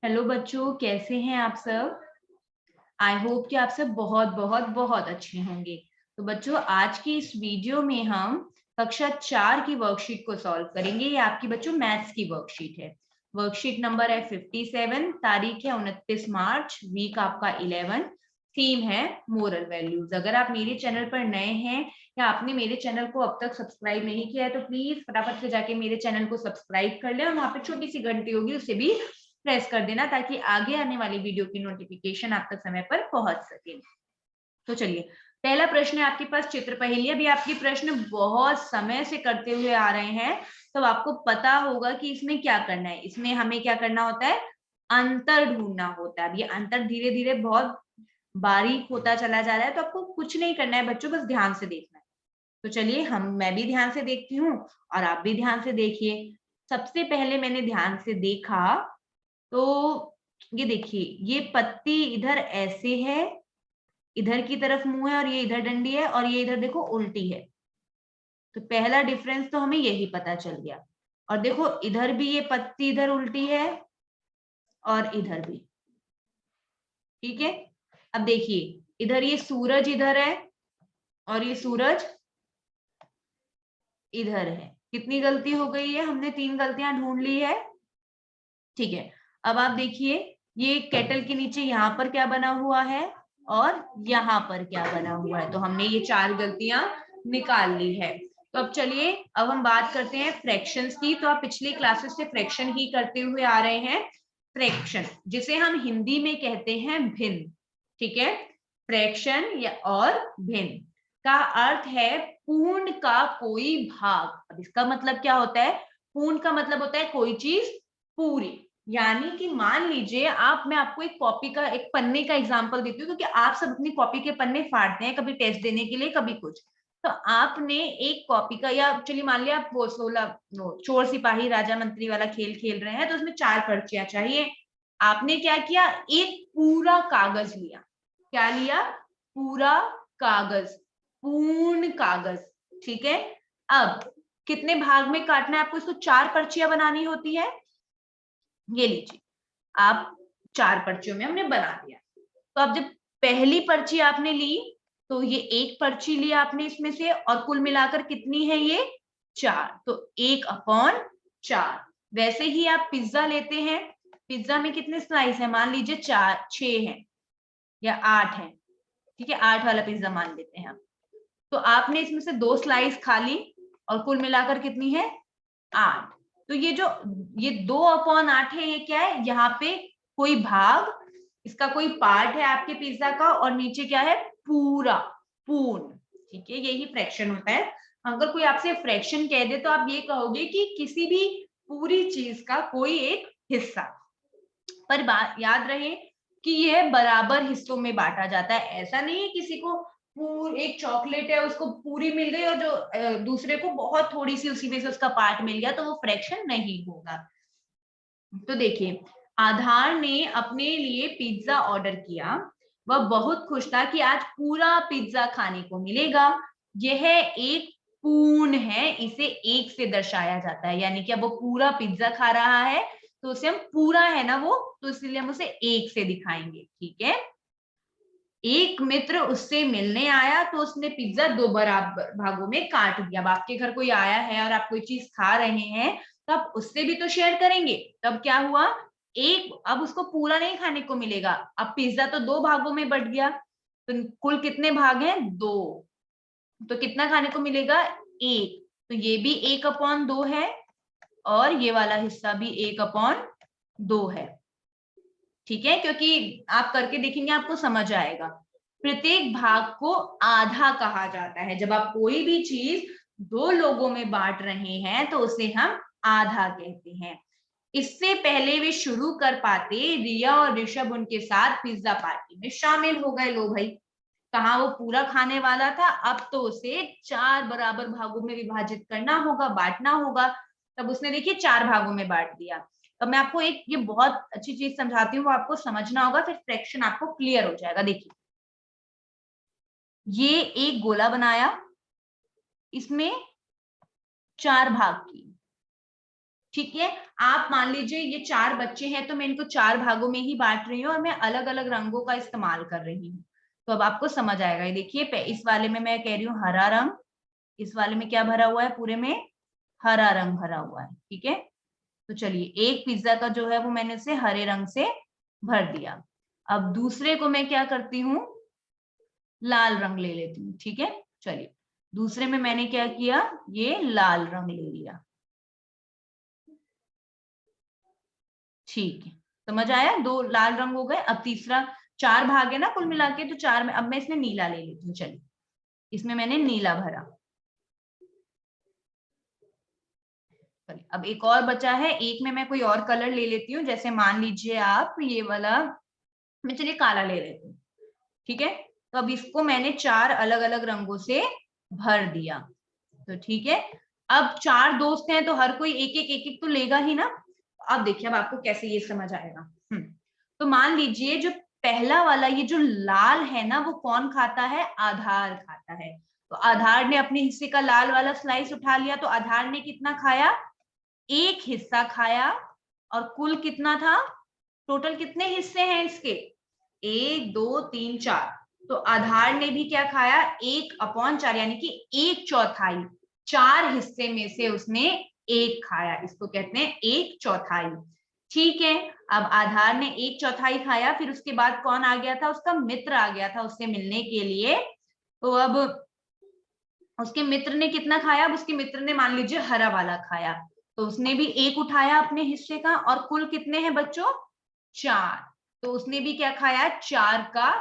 Hello बच्चों, कैसे हैं आप सब। आई होप कि आप सब बहुत बहुत बहुत अच्छे होंगे। तो बच्चों, आज की इस वीडियो में हम कक्षा 4 की वर्कशीट को सॉल्व करेंगे। ये आपकी बच्चों मैथ्स की वर्कशीट है। वर्कशीट नंबर है 57, तारीख है 29 मार्च, वीक आपका 11, थीम है मोरल वैल्यूज। अगर आप मेरे चैनल पर नए हैं या आपने मेरे चैनल को अब तक सब्सक्राइब नहीं किया है तो प्लीज फटाफट से जाके मेरे चैनल को सब्सक्राइब कर ले और वहां पे छोटी सी घंटी होगी उसे भी प्रेस कर देना ताकि आगे आने वाली वीडियो की नोटिफिकेशन आप तक समय पर पहुंच सके। तो चलिए, पहला प्रश्न है आपके पास चित्र पहेली। अभी आपकी प्रश्न बहुत समय से करते हुए आ रहे हैं, तो आपको पता होगा कि इसमें क्या करना है। इसमें हमें क्या करना होता है, अंतर ढूंढना होता है। अब ये अंतर धीरे धीरे बहुत बारीक होता चला जा रहा है, तो आपको कुछ नहीं करना है बच्चों, बस ध्यान से देखना है। तो चलिए, मैं भी ध्यान से देखती हूँ और आप भी ध्यान से देखिए। सबसे पहले मैंने ध्यान से देखा तो ये देखिए, ये पत्ती इधर ऐसे है, इधर की तरफ मुंह है और ये इधर डंडी है और ये इधर देखो उल्टी है। तो पहला डिफरेंस तो हमें यही पता चल गया। और देखो इधर भी ये पत्ती इधर उल्टी है और इधर भी। ठीक है, अब देखिए, इधर ये सूरज इधर है और ये सूरज इधर है। कितनी गलती हो गई है, हमने 3 गलतियां ढूंढ ली है। ठीक है, अब आप देखिए, ये केटल के नीचे यहाँ पर क्या बना हुआ है और यहाँ पर क्या बना हुआ है। तो हमने ये 4 गलतियां निकाल ली है। तो अब चलिए, अब हम बात करते हैं फ्रैक्शंस की। तो आप पिछली क्लासेस से फ्रैक्शन ही करते हुए आ रहे हैं। फ्रैक्शन जिसे हम हिंदी में कहते हैं भिन्न। ठीक है, फ्रैक्शन या और भिन्न का अर्थ है पूर्ण का कोई भाग। अब इसका मतलब क्या होता है, पूर्ण का मतलब होता है कोई चीज पूरी। यानी कि मान लीजिए मैं आपको एक कॉपी का, एक पन्ने का एग्जांपल देती हूँ, क्योंकि आप सब अपनी कॉपी के पन्ने फाड़ते हैं, कभी टेस्ट देने के लिए कभी कुछ। तो आपने एक कॉपी का, या चलिए मान लिया आप वो 16 चोर सिपाही राजा मंत्री वाला खेल खेल रहे हैं, तो उसमें 4 पर्चियां चाहिए। आपने क्या किया, एक पूरा कागज लिया। क्या लिया, पूरा कागज, पूर्ण कागज। ठीक है, अब कितने भाग में काटना है आपको, इसको 4 पर्चियां बनानी होती है। ये लीजिए, आप 4 पर्चियों में हमने बना दिया। तो अब जब पहली पर्ची आपने ली, तो ये एक पर्ची ली आपने इसमें से, और कुल मिलाकर कितनी है ये, 4। तो 1/4। वैसे ही आप पिज्जा लेते हैं, पिज्जा में कितने स्लाइस है, मान लीजिए 4 6 है या 8 है। ठीक है, 8 वाला पिज्जा मान लेते हैं हम। तो आपने इसमें से 2 स्लाइस खा ली और कुल मिलाकर कितनी है, 8। तो ये 2/8 है, ये क्या है, यहाँ पे कोई भाग, इसका कोई पार्ट है आपके पिज्जा का, और नीचे क्या है, पूरा, पूर्ण। ठीक है, यही फ्रैक्शन होता है। अगर कोई आपसे फ्रैक्शन कह दे तो आप ये कहोगे कि किसी भी पूरी चीज का कोई एक हिस्सा। पर बात याद रहे कि यह बराबर हिस्सों में बांटा जाता है। ऐसा नहीं है किसी को एक चॉकलेट है उसको पूरी मिल गई और जो दूसरे को बहुत थोड़ी सी उसी में से उसका पार्ट मिल गया, तो वो फ्रैक्शन नहीं होगा। तो देखिए, आधार ने अपने लिए पिज्जा ऑर्डर किया। वह बहुत खुश था कि आज पूरा पिज्जा खाने को मिलेगा। यह एक पूर्ण है, इसे 1 से दर्शाया जाता है। यानी कि अब वो पूरा पिज्जा खा रहा है, तो उसे हम पूरा है ना वो, तो इसलिए हम उसे 1 से दिखाएंगे। ठीक है, एक मित्र उससे मिलने आया तो उसने पिज्जा 2 बराबर भागों में काट दिया। अब आपके घर कोई आया है और आप कोई चीज खा रहे हैं, तो आप उससे भी तो शेयर करेंगे। तब क्या हुआ, एक, अब उसको पूरा नहीं खाने को मिलेगा। अब पिज्जा तो 2 भागों में बट गया, तो कुल कितने भाग हैं, 2। तो कितना खाने को मिलेगा, 1। तो ये भी 1/2 है और ये वाला हिस्सा भी 1/2 है। ठीक है, क्योंकि आप करके देखेंगे आपको समझ आएगा। प्रत्येक भाग को आधा कहा जाता है। जब आप कोई भी चीज 2 लोगों में बांट रहे हैं तो उसे हम आधा कहते हैं। इससे पहले वे शुरू कर पाते, रिया और ऋषभ उनके साथ पिज्जा पार्टी में शामिल हो गए। लो भाई, कहा वो पूरा खाने वाला था, अब तो उसे 4 बराबर भागों में विभाजित करना होगा, बांटना होगा। तब उसने देखिए 4 भागों में बांट दिया। अब मैं आपको एक ये बहुत अच्छी चीज समझाती हूँ, वो आपको समझना होगा, फिर फ्रैक्शन आपको क्लियर हो जाएगा। देखिए, ये एक गोला बनाया, इसमें 4 भाग की, ठीक है। आप मान लीजिए ये 4 बच्चे हैं तो मैं इनको 4 भागों में ही बांट रही हूँ और मैं अलग अलग रंगों का इस्तेमाल कर रही हूँ। तो अब आपको समझ आएगा। ये देखिए इस वाले में मैं कह रही हूँ हरा रंग, इस वाले में क्या भरा हुआ है, पूरे में हरा रंग भरा हुआ है। ठीक है, तो चलिए एक पिज्जा का जो है वो मैंने इसे हरे रंग से भर दिया। अब दूसरे को मैं क्या करती हूँ, लाल रंग ले लेती हूँ। ठीक है, चलिए दूसरे में मैंने क्या किया, ये लाल रंग ले लिया। ठीक है, समझ आया, 2 लाल रंग हो गए। अब तीसरा, 4 भाग है ना कुल मिला के, तो 4 में अब मैं इसमें नीला ले लेती हूँ। चलिए इसमें मैंने नीला भरा। अब एक और बचा है, एक में मैं कोई और कलर ले लेती हूँ, जैसे मान लीजिए आप ये वाला, मैं चलिए काला ले लेती हूँ। ठीक है, तो अब इसको मैंने 4 अलग अलग रंगों से भर दिया। तो ठीक है, अब 4 दोस्त हैं तो हर कोई एक एक तो लेगा ही ना। अब देखिए अब आपको कैसे ये समझ आएगा। तो मान लीजिए जो पहला वाला ये जो लाल है ना, वो कौन खाता है, आधार खाता है। तो आधार ने अपने हिस्से का लाल वाला स्लाइस उठा लिया, तो आधार ने कितना खाया, एक हिस्सा खाया। और कुल कितना था, टोटल कितने हिस्से हैं इसके, 1 2 3 4। तो आधार ने भी क्या खाया, 1/4 यानी कि 1/4। 4 हिस्से में से उसने एक खाया, इसको कहते हैं 1/4। ठीक है, अब आधार ने 1/4 खाया, फिर उसके बाद कौन आ गया था, उसका मित्र आ गया था उससे मिलने के लिए। तो अब उसके मित्र ने कितना खाया, अब उसके मित्र ने मान लीजिए हरा वाला खाया, तो उसने भी एक उठाया अपने हिस्से का। और कुल कितने हैं बच्चों, 4। तो उसने भी क्या खाया, 4 का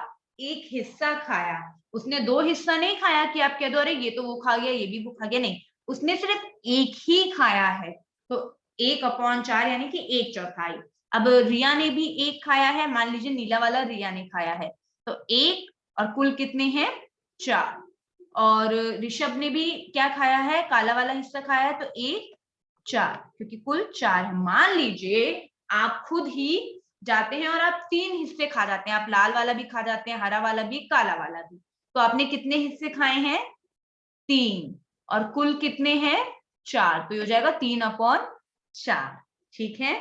एक हिस्सा खाया। उसने 2 हिस्सा नहीं खाया कि आप कह दो अरे ये तो वो खा गया ये भी वो खा गया, नहीं, उसने सिर्फ एक ही खाया है। तो 1/4 यानी कि 1/4। अब रिया ने भी एक खाया है, मान लीजिए नीला वाला रिया ने खाया है, तो 1 और कुल कितने हैं, 4। और ऋषभ ने भी क्या खाया है, काला वाला हिस्सा खाया है, तो 1 4, क्योंकि कुल 4 है। मान लीजिए आप खुद ही जाते हैं और आप 3 हिस्से खा जाते हैं, आप लाल वाला भी खा जाते हैं, हरा वाला भी, काला वाला भी। तो आपने कितने हिस्से खाए हैं, 3, और कुल कितने हैं, 4। तो ये हो जाएगा 3/4। ठीक है,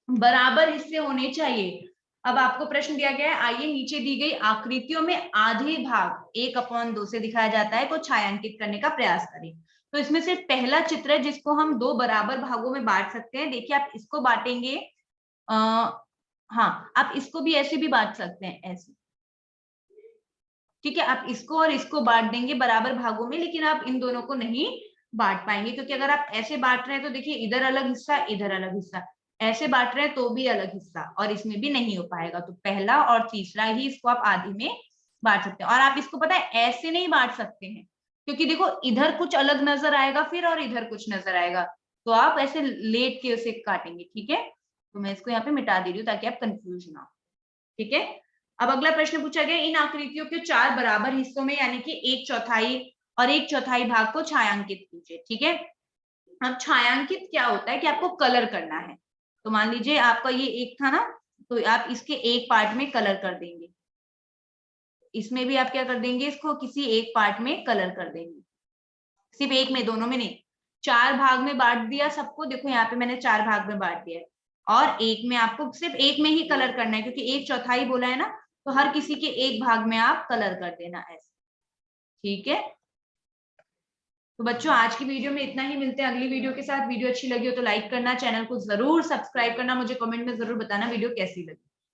बराबर हिस्से होने चाहिए। अब आपको प्रश्न दिया गया है, आइए नीचे दी गई आकृतियों में आधे भाग 1/2 से दिखाया जाता है को छायांकित करने का प्रयास करें। तो इसमें से पहला चित्र है जिसको हम 2 बराबर भागों में बांट सकते हैं। देखिए आप इसको बांटेंगे, हाँ आप इसको भी ऐसे भी बांट सकते हैं, ऐसे। ठीक है, आप इसको और इसको बांट देंगे बराबर भागों में, लेकिन आप इन दोनों को नहीं बांट पाएंगे, क्योंकि अगर आप ऐसे बांट रहे हैं तो देखिए इधर अलग हिस्सा इधर अलग हिस्सा, ऐसे बांट रहे हैं तो भी अलग हिस्सा, और इसमें भी नहीं हो पाएगा। तो पहला और तीसरा ही इसको आप आधी में बांट सकते हैं। और आप इसको पता है ऐसे नहीं बांट सकते हैं, क्योंकि देखो इधर कुछ अलग नजर आएगा फिर और इधर कुछ नजर आएगा, तो आप ऐसे लेट के उसे काटेंगे। ठीक है, तो मैं इसको यहाँ पे मिटा दे रही हूँ ताकि आप कंफ्यूज ना हो। ठीक है, अब अगला प्रश्न पूछा गया, इन आकृतियों के 4 बराबर हिस्सों में यानी कि 1/4 और 1/4 भाग को छायांकित कीजिए। ठीक है, अब छायांकित क्या होता है कि आपको कलर करना है। तो मान लीजिए आपका ये एक था ना, तो आप इसके एक पार्ट में कलर कर देंगे, इसमें भी आप क्या कर देंगे, इसको किसी एक पार्ट में कलर कर देंगे, सिर्फ एक में, दोनों में नहीं। 4 भाग में बांट दिया सबको, देखो यहाँ पे मैंने 4 भाग में बांट दिया है, और एक में आपको सिर्फ एक में ही कलर करना है, क्योंकि 1/4 बोला है ना, तो हर किसी के एक भाग में आप कलर कर देना ऐसे। ठीक है, तो बच्चों आज की वीडियो में इतना ही, मिलते हैं अगली वीडियो के साथ। वीडियो अच्छी लगी हो तो लाइक करना, चैनल को जरूर सब्सक्राइब करना, मुझे कमेंट में जरूर बताना वीडियो कैसी लगी।